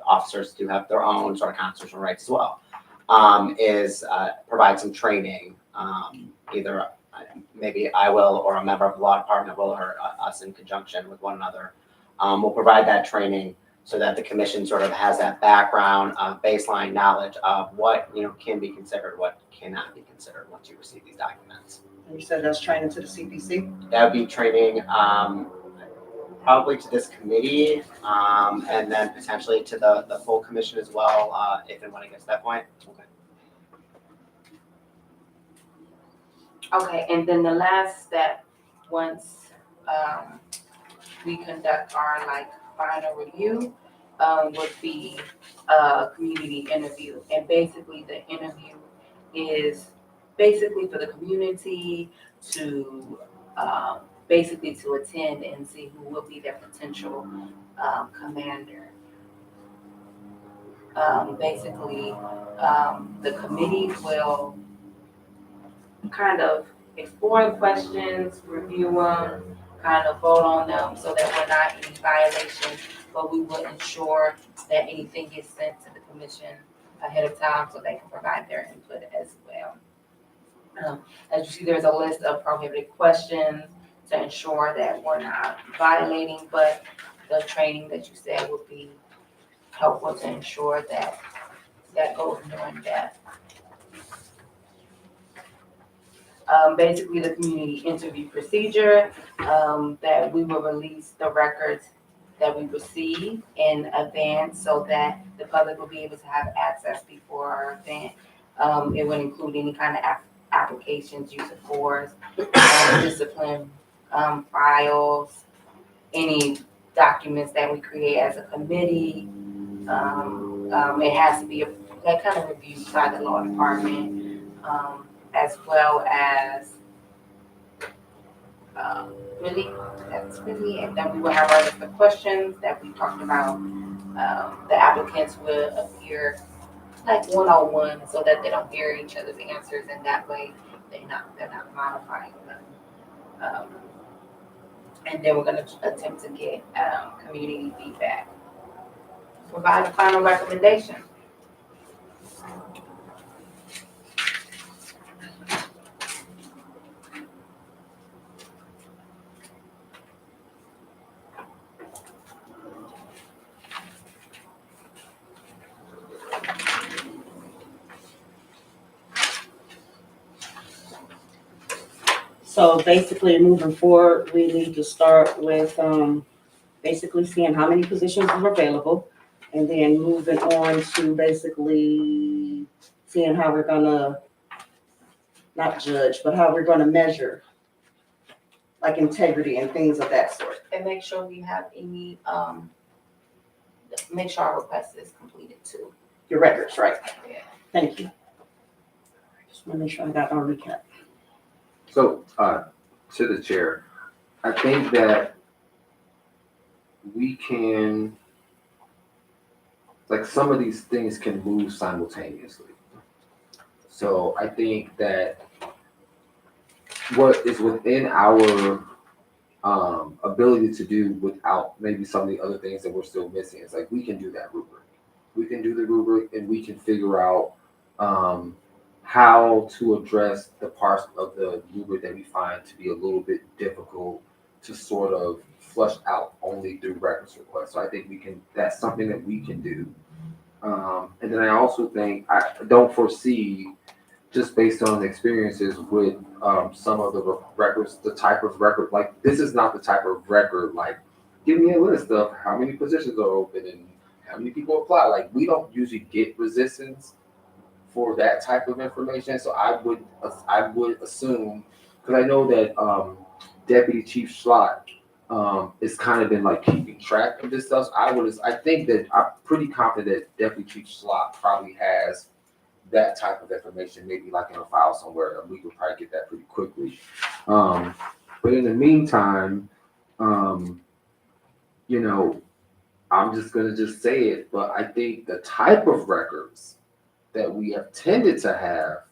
officers do have their own sort of constitutional rights as well, is provide some training, either maybe I will or a member of the law department will, or us in conjunction with one another, will provide that training so that the commission sort of has that background, baseline knowledge of what, can be considered, what cannot be considered once you receive these documents. And you said that's training to the CPC? That would be training, probably to this committee, and then potentially to the full commission as well, if and when it gets to that point. Okay. Okay, and then the last step, once we conduct our final review, would be a community interview. And basically the interview is basically for the community to basically to attend and see who will be their potential commander. Basically, the committee will kind of explore the questions, review them, kind of vote on them so that we're not in violation, but we will ensure that anything gets sent to the commission ahead of time so they can provide their input as well. As you see, there's a list of prohibited questions to ensure that we're not violating, but the training that you said would be helpful to ensure that that goes more in depth. Basically the community interview procedure, that we will release the records that we receive in advance so that the public will be able to have access before our event. It would include any kind of applications, use of force, discipline files, any documents that we create as a committee. It has to be that kind of reviewed by the law department, as well as that's really it. Then we will have our list of questions that we talked about. The applicants will appear like one-on-one so that they don't hear each other's answers, and that way they're not modifying them. And then we're going to attempt to get community feedback. Provide a final recommendation. So basically, moving forward, we need to start with, basically seeing how many positions are available. And then moving on to basically seeing how we're gonna, not judge, but how we're gonna measure, like integrity and things of that sort. And make sure we have any, make sure our request is completed too. Your records, right? Yeah. Thank you. Just wanna make sure I got our recap. So, to the chair, I think that we can, like, some of these things can move simultaneously. So I think that what is within our ability to do without maybe some of the other things that we're still missing, it's like we can do that rubric. We can do the rubric and we can figure out how to address the parts of the rubric that we find to be a little bit difficult to sort of flush out only through records requests. So I think that's something that we can do. And then I also think I don't foresee, just based on experiences with some of the records, the type of record, like this is not the type of record, like give me a list of how many positions are open and how many people apply. Like we don't usually get resistance for that type of information. So I would assume, because I know that Deputy Chief Schlott is kind of been like keeping track of this stuff. So I think that I'm pretty confident that Deputy Chief Schlott probably has that type of information, maybe like in a file somewhere, and we could probably get that pretty quickly. But in the meantime, you know, I'm just gonna just say it, but I think the type of records that we have tended to have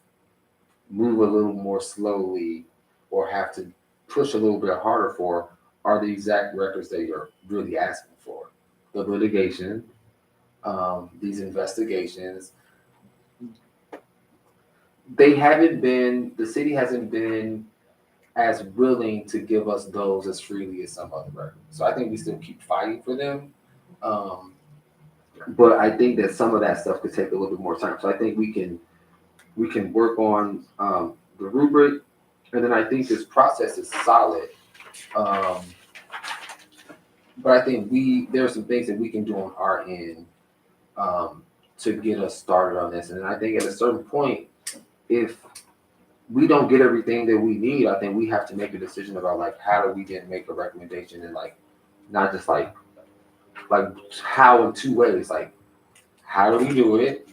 move a little more slowly or have to push a little bit harder for are the exact records that you're really asking for. The litigation, these investigations, the city hasn't been as willing to give us those as freely as some other records. So I think we still keep fighting for them. But I think that some of that stuff could take a little bit more time. So I think we can work on the rubric, and then I think this process is solid. But I think there are some things that we can do on our end to get us started on this. And I think at a certain point, if we don't get everything that we need, I think we have to make a decision about like how do we then make a recommendation, and like not just like how in two ways, like how do we do it,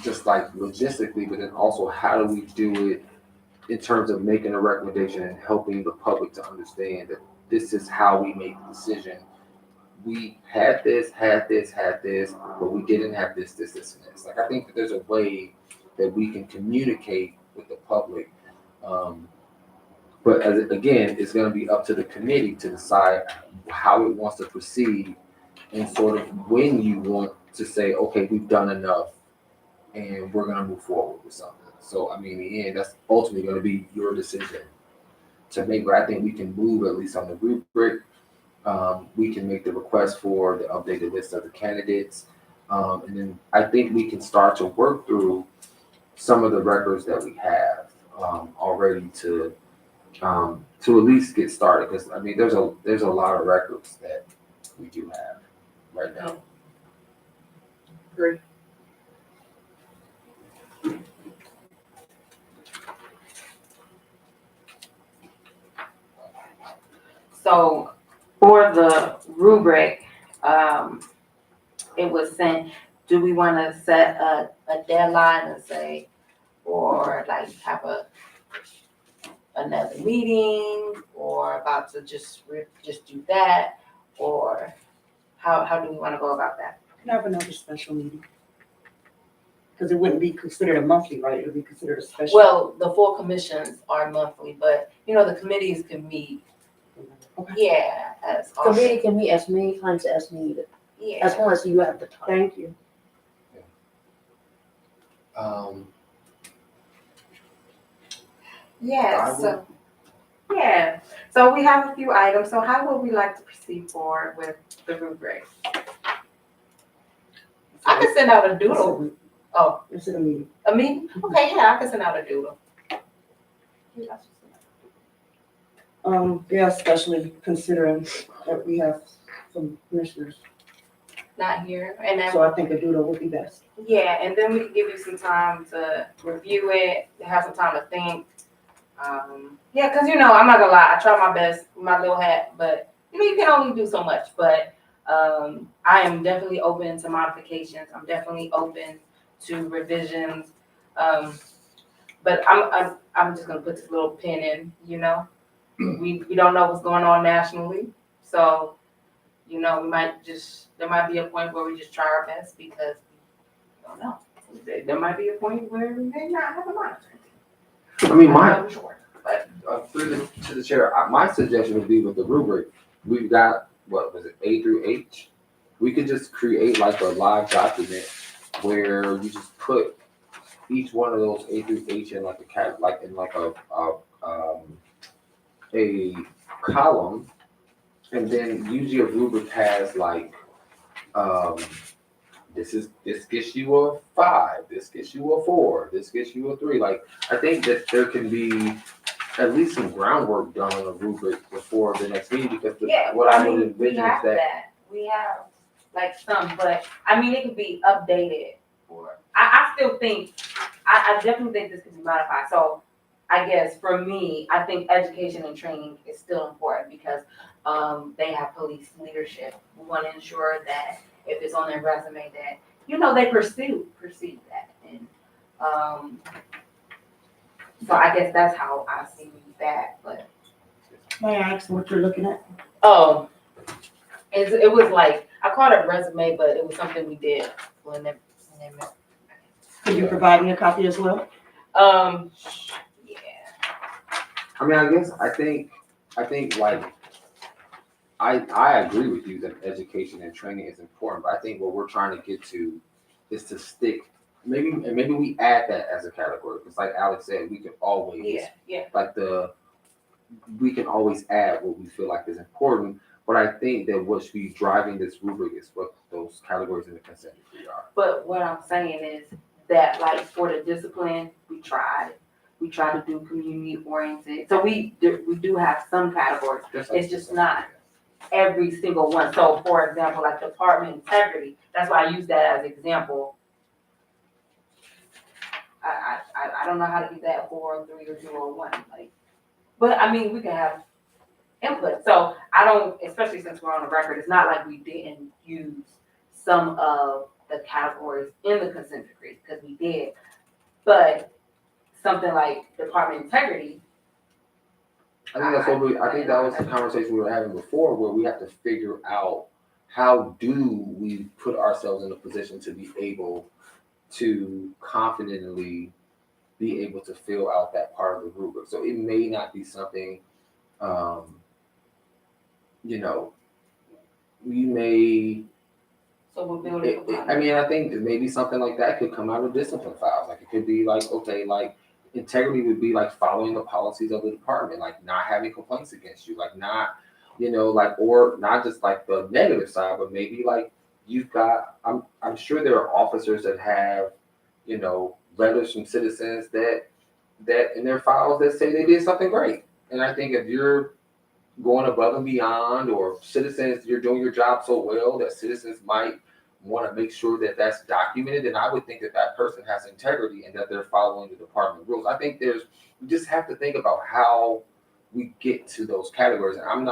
just like logistically, but then also how do we do it in terms of making a recommendation and helping the public to understand that this is how we make the decision. We had this, but we didn't have this, and this. Like I think that there's a way that we can communicate with the public. But again, it's going to be up to the committee to decide how it wants to proceed and sort of when you want to say, okay, we've done enough and we're going to move forward with something. So, I mean, in the end, that's ultimately going to be your decision to make, but I think we can move at least on the rubric. We can make the request for the updated list of the candidates. And then I think we can start to work through some of the records that we have already to at least get started. Because I mean, there's a lot of records that we do have right now. Agree. So for the rubric, it was sent, do we want to set a deadline and say, or like have another meeting, or about to just do that, or how do we want to go about that? Can I have another special meeting? Because it wouldn't be considered a monthly, right? It would be considered a special. Well, the full commissions are monthly, but the committees can meet. Okay. Yeah, as often. Committee can meet as many times as needed, Yeah. as long as you have the time. Thank you. So we have a few items. So how would we like to proceed forward with the rubric? I could send out a doodle. Oh, It's in a meeting. a meeting? Okay, yeah, I could send out a doodle. Yeah, especially considering that we have some commissioners. Not here, and then So I think a doodle would be best. yeah, and then we can give you some time to review it, to have some time to think. Yeah, because I'm not gonna lie, I try my best with my little hat, but you can only do so much. But I am definitely open to modifications. I'm definitely open to revisions. But I'm just gonna put this little pin in. We don't know what's going on nationally, so there might be a point where we just try our best because we don't know. there might be a point where we may not have a monitoring I mean, team. my, I'm not sure, but to the chair, my suggestion would be with the rubric, we've got, what was it, A through H? We could just create like a live document where you just put each one of those A through H in like a column, and then usually a rubric has like, this gets you a 5, this gets you a 4, this gets you a 3. Like, I think that there can be at least some groundwork done on a rubric before the next meeting, because what I would envision we is have that. we have like some, but I mean, it could be updated or, I still think, I definitely think this could be modified. So I guess for me, I think education and training is still important because, they have police leadership. We want to ensure that if it's on their resume that, they pursue that. And, so I guess that's how I see that, but. May I ask what you're looking at? Oh, it was like, I called it resume, but it was something we did when they met. Could you provide me a copy as well? Yeah. I mean, I think like, I agree with you that education and training is important, but I think what we're trying to get to is to stick, maybe we add that as a category, because like Alex said, we can always, Yeah. we can always add what we feel like is important, but I think that what should be driving this rubric is what those categories in the consent decree are. But what I'm saying is that, like, for the discipline, we try to do community oriented. So we do have some categories. It's just not every single one. So for example, like department integrity, that's why I use that as example. I don't know how to do that 4, 3, or 2, or 1. Like, but I mean, we can have input. So I don't, especially since we're on the record, it's not like we didn't use some of the categories in the consent decree, because we did. But something like department integrity. I think that was the conversation we were having before, where we have to figure out how do we put ourselves in a position to be able to confidently be able to fill out that part of the rubric. So it may not be something, we may. So we're building. I think that maybe something like that could come out of discipline files. Like, it could be like, okay, like integrity would be like following the policies of the department, like not having complaints against you, like not, or not just like the negative side, but maybe like you've got, I'm sure there are officers that have, letters from citizens that in their files that say they did something great. And I think if you're going above and beyond, or citizens, you're doing your job so well that citizens might want to make sure that that's documented, then I would think that person has integrity and that they're following the department rules. I think we just have to think about how we get to those categories. And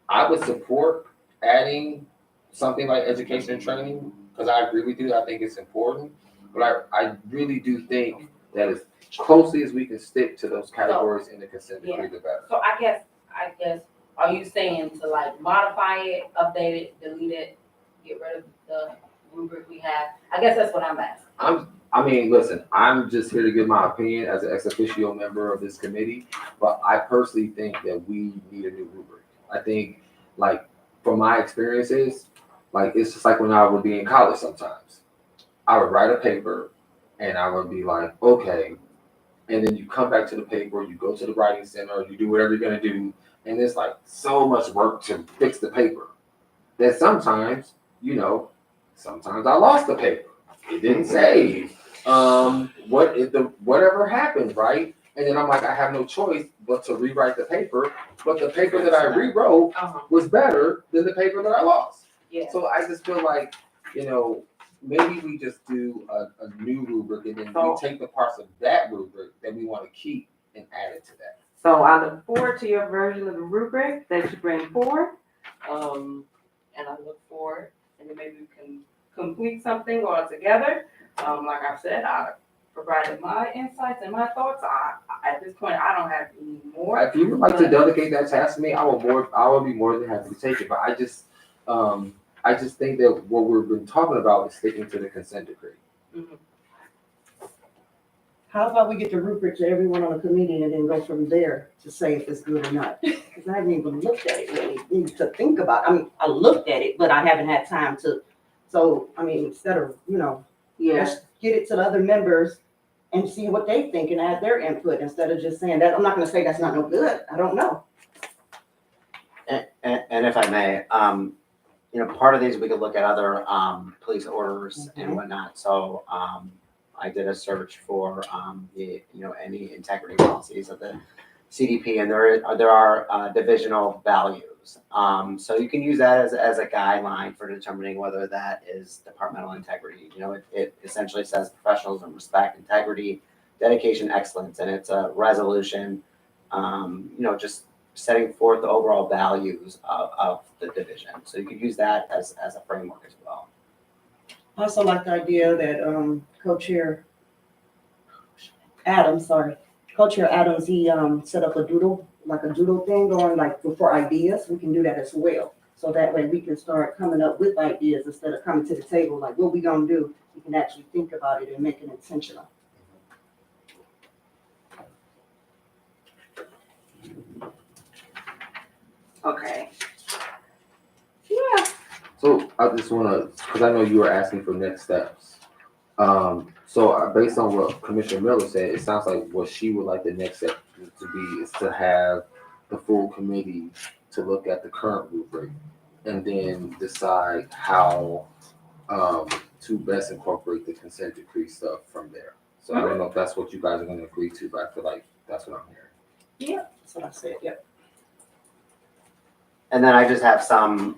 I would support adding something like education and training, because I agree with you, I think it's important. But I really do think that as closely as we can stick to those categories in the consent decree, the better. So I guess, are you saying to like modify it, update it, delete it, get rid of the rubric we have? I guess that's what I'm asking. Listen, I'm just here to give my opinion as an ex officio member of this committee, but I personally think that we need a new rubric. I think, like, from my experiences, like, it's just like when I would be in college sometimes. I would write a paper and I would be like, okay, and then you come back to the paper, you go to the writing center, you do whatever you're gonna do, and there's like so much work to fix the paper that sometimes I lost the paper. It didn't save. Whatever happened, right? And then I'm like, I have no choice but to rewrite the paper. But the paper that I rewrote was better than the paper that I lost. Yeah. So I just feel like, maybe we just do a new rubric, and then we take the parts of that rubric that we want to keep and add it to that. So I look forward to your version of the rubric that you bring forward. And I look forward, and then maybe we can complete something all together. Like I said, I provided my insights and my thoughts. At this point, I don't have any more. If you would like to delegate that task to me, I will be more than happy to take it. But I just think that what we've been talking about is sticking to the consent decree. Mhm. How about we get the rubric to everyone on the committee and then go from there to say if it's good or not? Because I haven't even looked at it really, need to think about, I mean, I looked at it, but I haven't had time to. So, I mean, instead of, let's get it to the other members and see what they think and add their input instead of just saying that. I'm not gonna say that's not no good. I don't know. And if I may, part of these, we could look at other, police orders and whatnot, so, I did a search for, any integrity policies of the CDP, and there are divisional values. So you can use that as a guideline for determining whether that is departmental integrity. It essentially says professionalism, respect, integrity, dedication, excellence, and it's a resolution, just setting forth the overall values of the division. So you could use that as a framework as well. I also like the idea that Co-Chair Adams, he set up a doodle thing going like for ideas. We can do that as well. So that way we can start coming up with ideas instead of coming to the table like, what we gonna do? We can actually think about it and make it intentional. Okay. Yeah. So I just wanna, cause I know you were asking for next steps. Based on what Commissioner Miller said, it sounds like what she would like the next step to be is to have the full committee to look at the current rubric and then decide how to best incorporate the consent decree stuff from there. So I don't know if that's what you guys are gonna agree to, but I feel like that's what I'm hearing. That's what I said, yeah. And then I just have some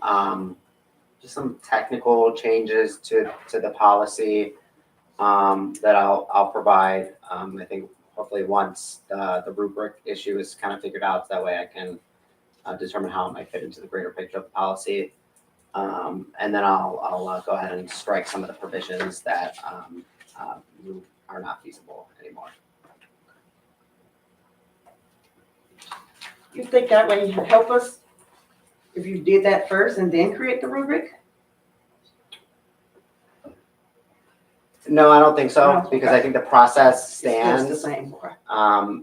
technical changes to the policy that I'll provide. I think hopefully once the rubric issue is kind of figured out, that way I can determine how it might fit into the greater picture of the policy. And then I'll go ahead and strike some of the provisions that are not feasible anymore. You think that way would help us if you did that first and then create the rubric? No, I don't think so, No, because I think the process It's stands. the same.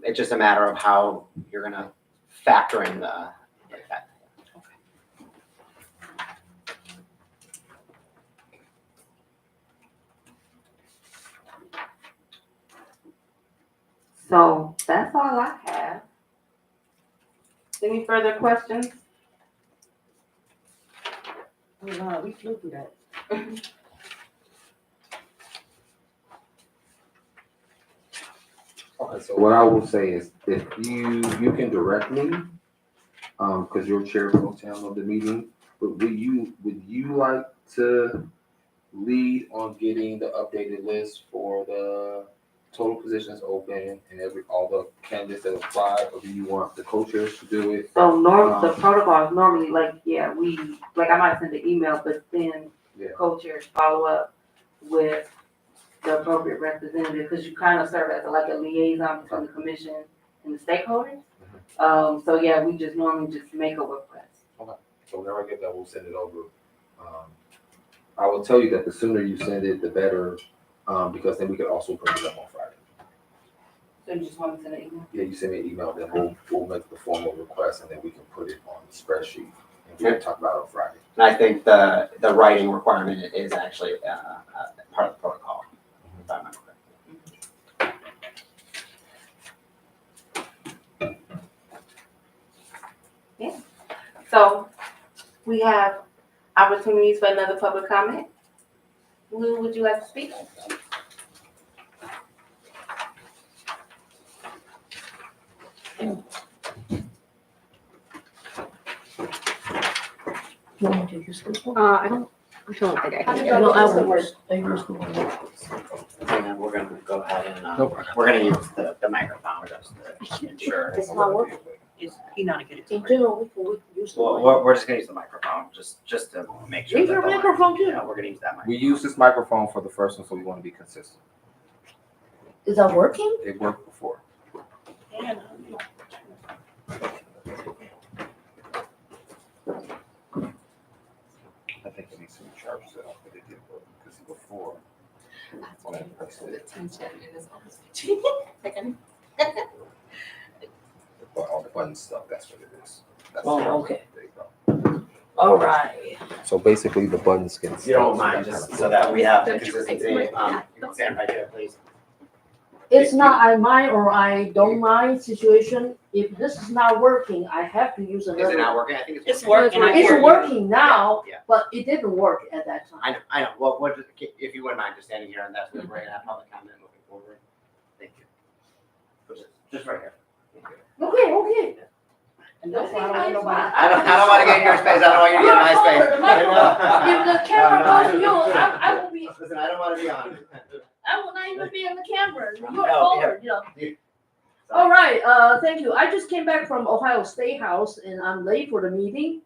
It's just a matter of how you're gonna factor in the. So that's all I have. Any further questions? Oh, wow, we flew through that. Okay, so what I will say is if you can direct me, cause you're chair pro tem of the meeting, but would you like to lead on getting the updated list for the total positions open and all the candidates that apply, or do you want the co-chairs to do it? So the protocol is normally I might send an email, but then Yeah. co-chairs follow up with the appropriate representative, because you kind of serve as a liaison between the commission and the stakeholders. So yeah, we just normally just make a request. So whenever I get that, we'll send it over. I will tell you that the sooner you send it, the better, because then we can also bring it up on Friday. So you just want to send an email? Yeah, you send me an email, then we'll make the formal request, and then we can put it on the spreadsheet, and we can talk about it on Friday. And I think the writing requirement is actually part of the protocol. If I remember correctly. So we have opportunities for another public comment. Lou, would you like to speak? I don't think I How can. did y'all get this to work? And we're gonna go ahead and, Nope. we're gonna use the microphone just to ensure. It's not working. He not get it. In general, we can use the Well, mic. we're just gonna use the microphone, just to make sure. Use that your the mic- microphone too. Yeah, we're gonna use that mic. We used this microphone for the first one, so we want to be consistent. Is that working? It worked before. I think it needs to be charged up, but it did work, because before. But all the button stuff, that's what it is. That's Oh, okay. There you go. All right. So basically the buttons can. If you don't mind, just so that we have consistency, you can stand right there, please. It's not I mind or I don't mind situation. If this is not working, I have to use Is it another. not working? I think It's it's working. I It's hear you. working now, Yeah. but it didn't work at that time. I know, well, what, if you wouldn't mind just standing here and that's where we're gonna have public comment moving forward. Thank you. Just right here. Okay. And that's why I don't want nobody. I don't wanna get in your space, I don't want you to get in my space. You're covered, If the camera goes to you, I will be, Listen, I don't wanna be on. I will not even be on the camera. You're No, forward, you know. You- All right, thank you. I just came back from Ohio State House and I'm late for the meeting.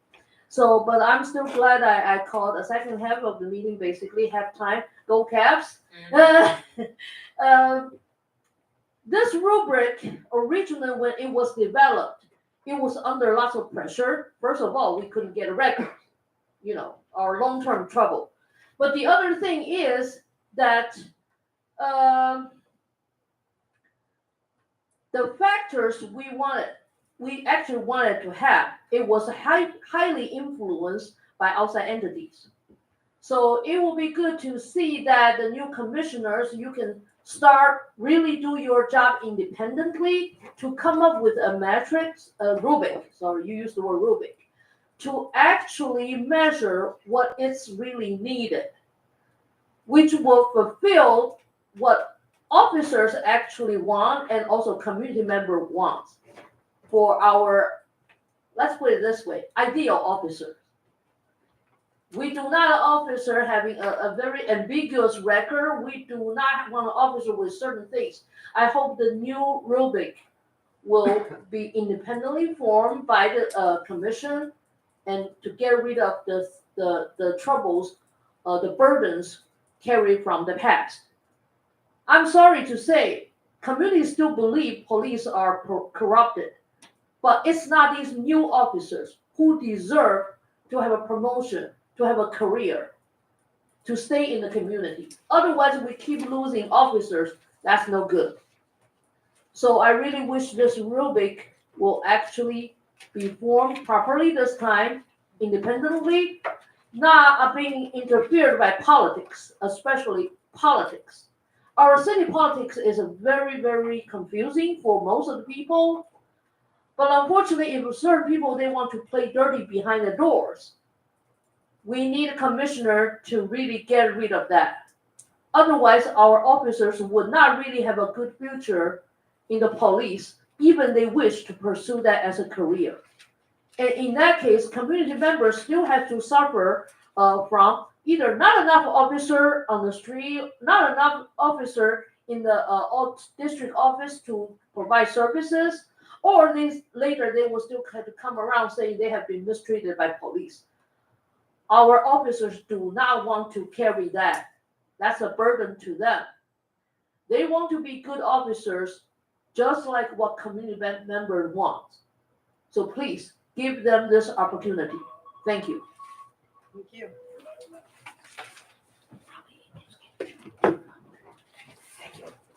So, but I'm still glad I called the second half of the meeting, basically halftime, go Cavs. This rubric originally, when it was developed, it was under lots of pressure. First of all, we couldn't get a record, our long-term trouble. But the other thing is that the factors we actually wanted to have, it was highly influenced by outside entities. So it will be good to see that the new commissioners, you can start really do your job independently to come up with a matrix, a rubric, sorry, you used the word rubric, to actually measure what is really needed, which will fulfill what officers actually want and also community member wants for our, let's put it this way, ideal officer. We do not an officer having a very ambiguous record. We do not want an officer with certain things. I hope the new rubric will be independently formed by the commission and to get rid of the troubles, the burdens carried from the past. I'm sorry to say, communities still believe police are corrupted, but it's not these new officers who deserve to have a promotion, to have a career, to stay in the community. Otherwise, we keep losing officers. That's no good. So I really wish this rubric will actually be formed properly this time, independently, not being interfered by politics, especially politics. Our city politics is very, very confusing for most of the people. But unfortunately, if certain people, they want to play dirty behind the doors, we need a commissioner to really get rid of that. Otherwise, our officers would not really have a good future in the police, even they wish to pursue that as a career. And in that case, community members still have to suffer from either not enough officer on the street, not enough officer in the district office to provide services, or later they will still have to come around saying they have been mistreated by police. Our officers do not want to carry that. That's a burden to them. They want to be good officers, just like what community member wants. So please give them this opportunity. Thank you. Thank you.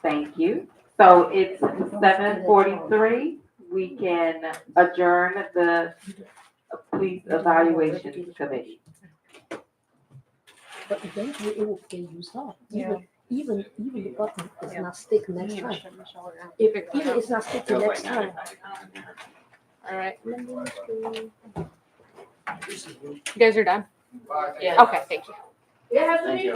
Thank you. So it's 7:43. We can adjourn the police evaluation committee. But eventually it will get used up. Yeah. Even the button is not stick next time. Michelle, If even it's not sticking Feels next like time. all right. You guys are done? Yeah. Okay, thank you. It has to Thank be you.